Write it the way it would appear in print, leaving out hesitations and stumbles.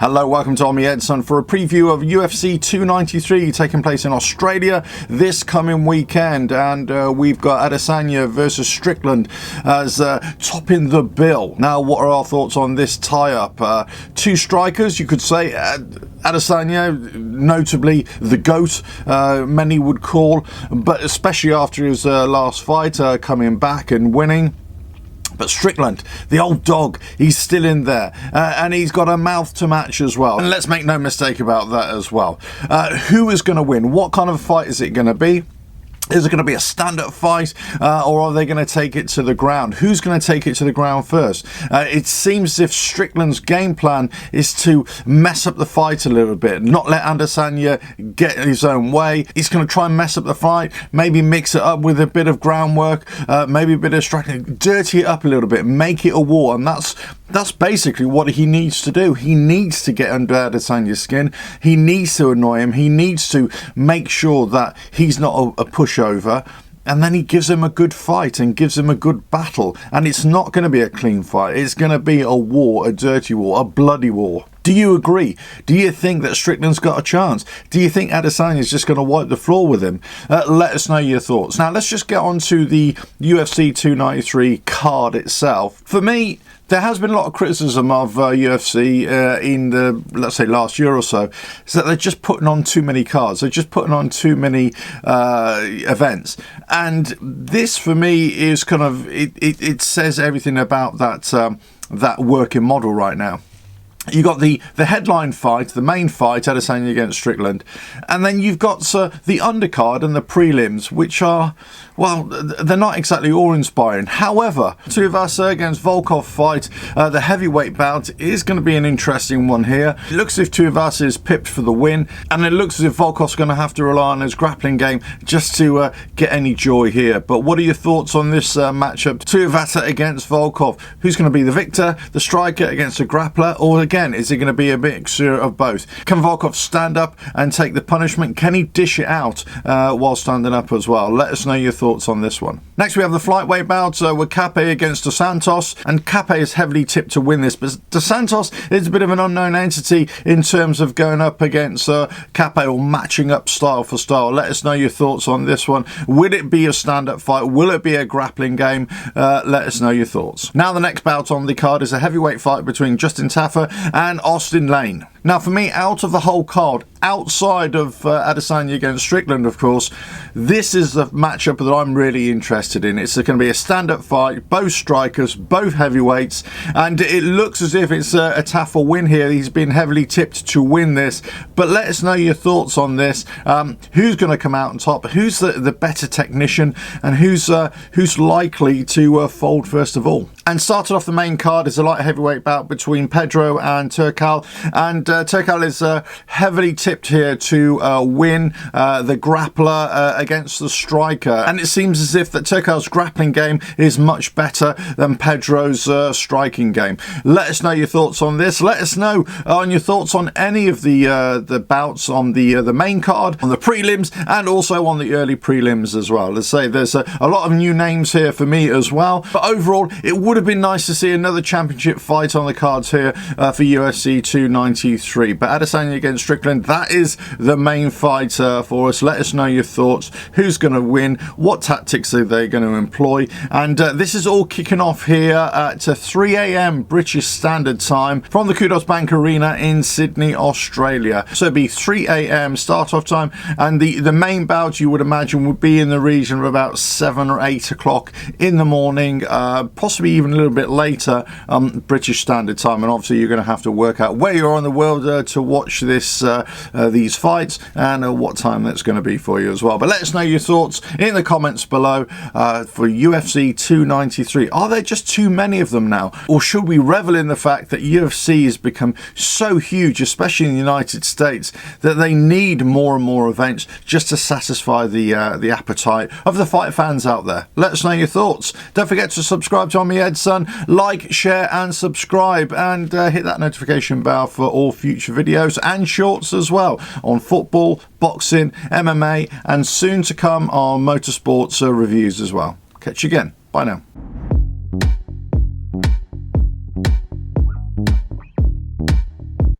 Hello, welcome to Tommy Edson for a preview of UFC 293 taking place in Australia this coming weekend, and we've got Adesanya versus Strickland as topping the bill. Now, what are our thoughts on this tie-up? Two strikers, you could say. Adesanya, notably the GOAT, many would call, but especially after his last fight, coming back and winning. But Strickland, the old dog, he's still in there, and he's got a mouth to match as well. And let's make no mistake about that as well. Who is going to win? What kind of fight is it going to be? Is it going to be a stand-up fight, or are they going to take it to the ground? Who's going to take it to the ground first? It seems as if Strickland's game plan is to mess up the fight a little bit, not let Adesanya get his own way. He's going to try and mess up the fight, maybe mix it up with a bit of groundwork, maybe a bit of striking, dirty it up a little bit, make it a war, and that's basically what he needs to do. He needs to get under Adesanya's skin. He needs to annoy him. He needs to make sure that he's not a pushover. And then he gives him a good fight and gives him a good battle. And it's not going to be a clean fight. It's going to be a war, a dirty war, a bloody war. Do you agree? Do you think that Strickland's got a chance? Do you think Adesanya's just going to wipe the floor with him? Let us know your thoughts. Now, let's just get on to the UFC 293 card itself. For me, there has been a lot of criticism of UFC in the, let's say, last year or so, is that they're just putting on too many cards. They're just putting on too many events. And this, for me, is kind of, it says everything about that working model right now. You got the headline fight, the main fight, Adesanya against Strickland, and then you've got the undercard and the prelims, which are, well, they're not exactly awe-inspiring. However, Tuivasa against Volkov fight, the heavyweight bout, is going to be an interesting one here. It looks as if Tuivasa is pipped for the win, and it looks as if Volkov's going to have to rely on his grappling game just to get any joy here. But what are your thoughts on this matchup? Tuivasa against Volkov. Who's going to be the victor, the striker against the grappler, or again, is it going to be a mixture of both? Can Volkov stand up and take the punishment? Can he dish it out while standing up as well? Let us know your thoughts on this one. Next, we have the flyweight bout with Cape against Dos Santos, and Cape is heavily tipped to win this, but Dos Santos is a bit of an unknown entity in terms of going up against Cape or matching up style for style. Let us know your thoughts on this one. Will it be a stand-up fight? Will it be a grappling game? Let us know your thoughts. Now, the next bout on the card is a heavyweight fight between Justin Tafa and Austin Lane. Now, for me, out of the whole card, outside of Adesanya against Strickland, of course, this is the matchup that I'm really interested in. It's going to be a stand-up fight, both strikers, both heavyweights, and it looks as if it's a Tafa win here. He's been heavily tipped to win this, but let us know your thoughts on this. Who's going to come out on top? Who's the better technician, and who's likely to fold first of all? And started off the main card is a light heavyweight bout between Pedro and Turcal, and Turcal is heavily tipped here to win the grappler against the striker, and it seems as if that Turcal's grappling game is much better than Pedro's striking game. Let us know your thoughts on this. Let us know on your thoughts on any of the bouts on the main card, on the prelims, and also on the early prelims as well. Let's say there's a lot of new names here for me as well, but overall it would have been nice to see another championship fight on the cards here for UFC 293. But Adesanya against Strickland, that is the main fight for us. Let us know your thoughts. Who's going to win? What tactics are they going to employ? And this is all kicking off here at 3 a.m. British Standard Time from the Kudos Bank Arena in Sydney, Australia. So it'd be 3 a.m. start-off time, and the main bout, you would imagine, would be in the region of about 7 or 8 o'clock in the morning, possibly even a little bit later, British Standard Time. And obviously you're going to have to work out where you are in the world to watch these fights, and what time that's going to be for you as well. But let us know your thoughts in the comments below for UFC 293. Are there just too many of them now, or should we revel in the fact that UFC has become so huge, especially in the United States, that they need more and more events just to satisfy the appetite of the fight fans out there? Let us know your thoughts. Don't forget to subscribe to Tommy Edson, like, share and subscribe, and hit that notification bell for all future videos and shorts as well on football, boxing, MMA, and soon to come on motorsports reviews as well. Catch you again. Bye now.